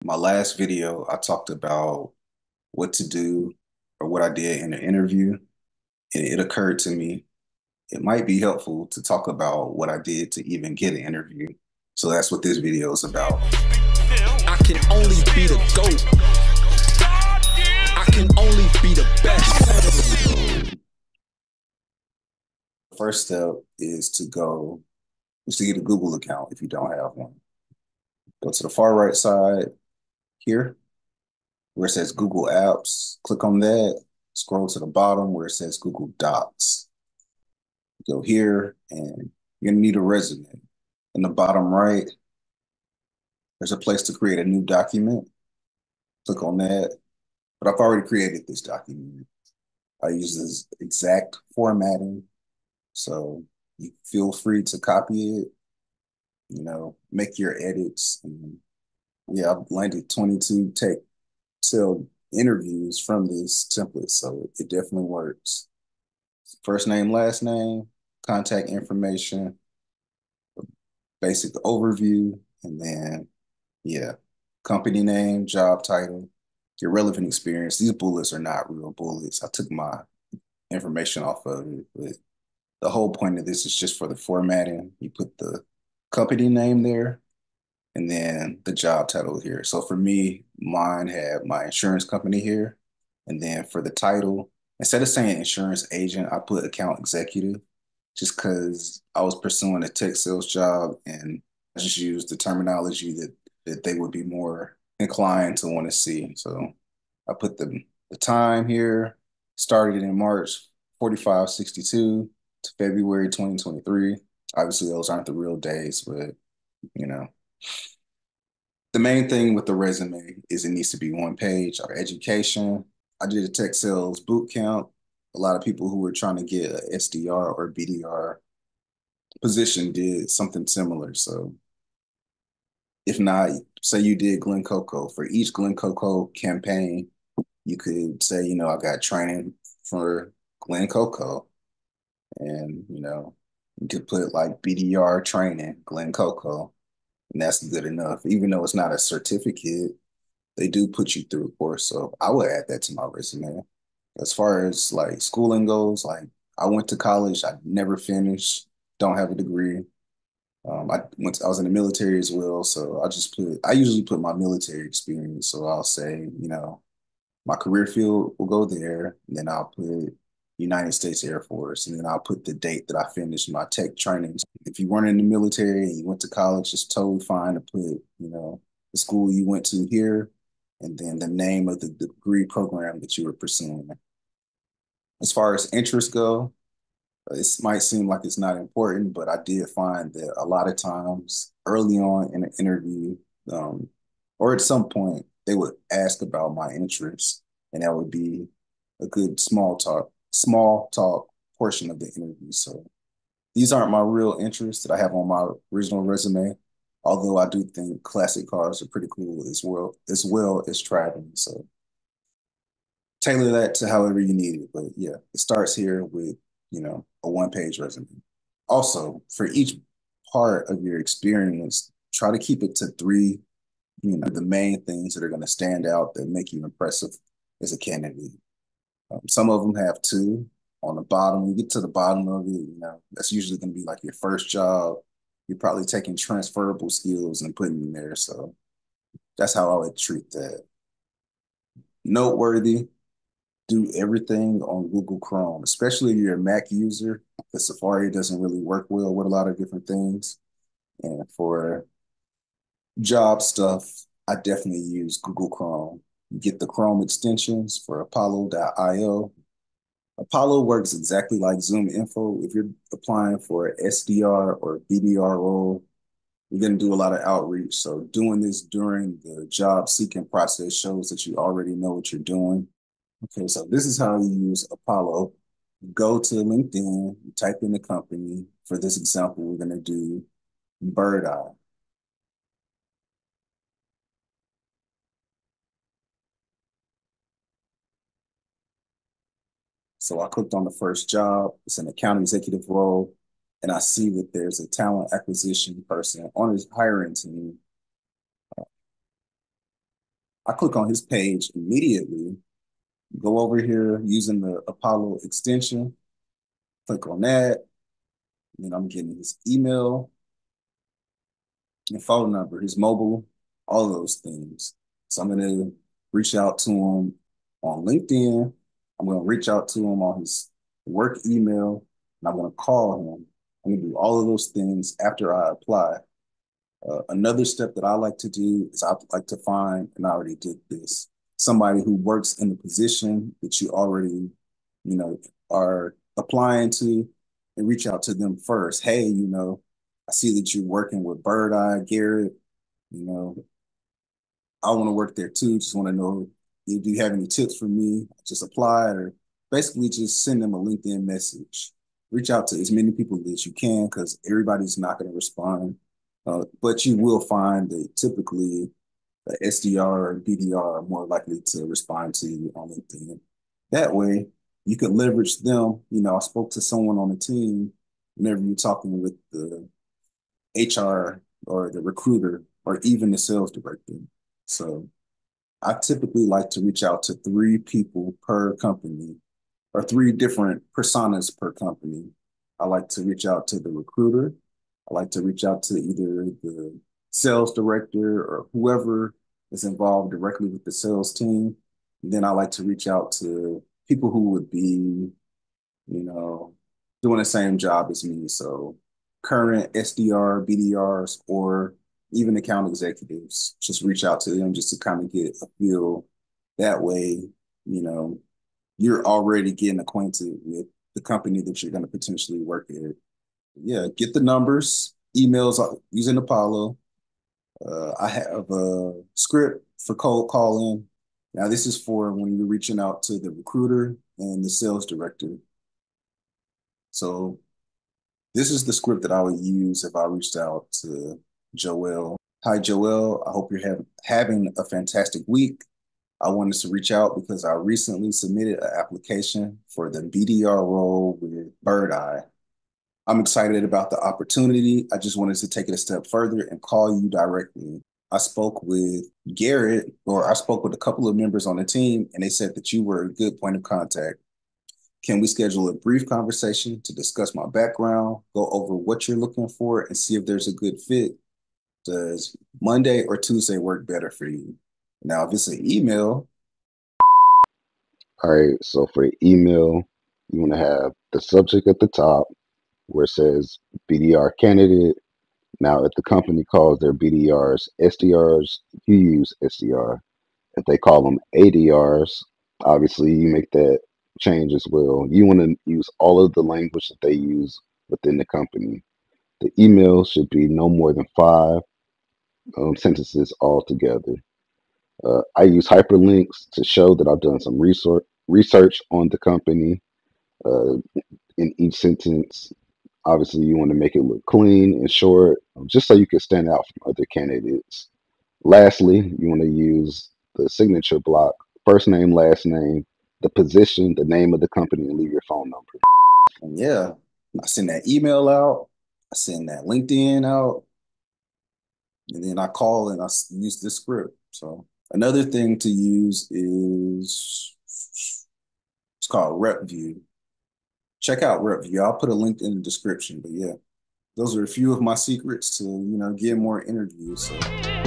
My last video, I talked about what to do or what I did in an interview, and it occurred to me it might be helpful to talk about what I did to even get an interview. So that's what this video is about. I can only be the GOAT. I can only be the best. First step is to get a Google account if you don't have one. Go to the far right side here where it says Google Apps. Click on that. Scroll to the bottom where it says Google Docs. Go here and you're gonna need a resume. In the bottom right, there's a place to create a new document. Click on that. But I've already created this document. I use this exact formatting. So you feel free to copy it, make your edits. And yeah, I've landed 22 tech sale interviews from this template. So it definitely works. First name, last name, contact information, basic overview, and then, yeah, company name, job title, your relevant experience. These bullets are not real bullets. I took my information off of it, but the whole point of this is just for the formatting. You put the company name there and then the job title here. So for me, mine had my insurance company here. And then for the title, instead of saying insurance agent, I put account executive just because I was pursuing a tech sales job and I just used the terminology that they would be more inclined to want to see. So I put the time here, started in March 4562 to February 2023. Obviously, those aren't the real days, but you know, the main thing with the resume is it needs to be one page. Our education. I did a tech sales boot camp. A lot of people who were trying to get a SDR or BDR position did something similar. So if not, say you did Glen Coco. For each Glen Coco campaign, you could say, I got training for Glen Coco. And, you could put like BDR training, Glen Coco, and that's good enough. Even though it's not a certificate, they do put you through a course. So I would add that to my resume. As far as like schooling goes, like I went to college, I never finished, don't have a degree. I was in the military as well, so I usually put my military experience. So I'll say, my career field will go there, and then I'll put United States Air Force, and then I'll put the date that I finished my tech training. If you weren't in the military and you went to college, it's totally fine to put, the school you went to here, and then the name of the degree program that you were pursuing. As far as interests go, it might seem like it's not important, but I did find that a lot of times early on in an interview, um, or at some point, they would ask about my interests, and that would be a good small talk portion of the interview. So these aren't my real interests that I have on my original resume, although I do think classic cars are pretty cool as well as traveling. So tailor that to however you need it. But yeah, it starts here with, a one-page resume. Also, for each part of your experience, try to keep it to three, the main things that are going to stand out that make you impressive as a candidate. Some of them have two. On the bottom, you get to the bottom of it, that's usually going to be like your first job. You're probably taking transferable skills and putting them there. So that's how I would treat that. Noteworthy, do everything on Google Chrome, especially if you're a Mac user, because Safari doesn't really work well with a lot of different things. And for job stuff, I definitely use Google Chrome. You get the Chrome extensions for Apollo.io. Apollo works exactly like Zoom Info. If you're applying for an SDR or BDR role, you're going to do a lot of outreach. So doing this during the job seeking process shows that you already know what you're doing. Okay, so this is how you use Apollo. Go to LinkedIn, type in the company. For this example, we're going to do Bird Eye. So I clicked on the first job. It's an account executive role. And I see that there's a talent acquisition person on his hiring team. I click on his page immediately, go over here using the Apollo extension, click on that, and I'm getting his email and phone number, his mobile, all those things. So I'm going to reach out to him on LinkedIn. I'm going to reach out to him on his work email, and I'm going to call him. I'm going to do all of those things after I apply. Another step that I like to do is I like to find, and I already did this, somebody who works in the position that you already, are applying to, and reach out to them first. Hey, I see that you're working with Bird Eye, Garrett. You know, I want to work there too. Just want to know, do you have any tips for me? Just apply, or basically just send them a LinkedIn message. Reach out to as many people as you can because everybody's not going to respond. But you will find that typically the SDR and BDR are more likely to respond to you on LinkedIn. That way, you could leverage them. I spoke to someone on the team whenever you're talking with the HR or the recruiter or even the sales director. So I typically like to reach out to three people per company or three different personas per company. I like to reach out to the recruiter. I like to reach out to either the sales director or whoever is involved directly with the sales team. And then I like to reach out to people who would be, you know, doing the same job as me. So current SDR, BDRs, or even account executives, just reach out to them just to kind of get a feel. That way, you know, you're already getting acquainted with the company that you're going to potentially work at. Yeah, get the numbers, emails using Apollo. I have a script for cold calling. Now, this is for when you're reaching out to the recruiter and the sales director. So this is the script that I would use if I reached out to Joel. Hi, Joel. I hope you're having a fantastic week. I wanted to reach out because I recently submitted an application for the BDR role with Bird Eye. I'm excited about the opportunity. I just wanted to take it a step further and call you directly. I spoke with Garrett, or I spoke with a couple of members on the team, and they said that you were a good point of contact. Can we schedule a brief conversation to discuss my background, go over what you're looking for, and see if there's a good fit? Does Monday or Tuesday work better for you? Now, if it's an email, All right, so for the email, you want to have the subject at the top where it says BDR candidate. Now, if the company calls their BDRs SDRs, you use SDR. If they call them ADRs, obviously you make that change as well. You want to use all of the language that they use within the company. The email should be no more than five sentences altogether. I use hyperlinks to show that I've done some research on the company. Uh, in each sentence, obviously, you want to make it look clean and short, just so you can stand out from other candidates. Lastly, you want to use the signature block, first name, last name, the position, the name of the company, and leave your phone number. and yeah, I send that email out, I send that LinkedIn out, and then I call and I use this script. So another thing to use is it's called repvue. Check out repvue. I'll put a link in the description. But yeah, those are a few of my secrets to get more interviews. So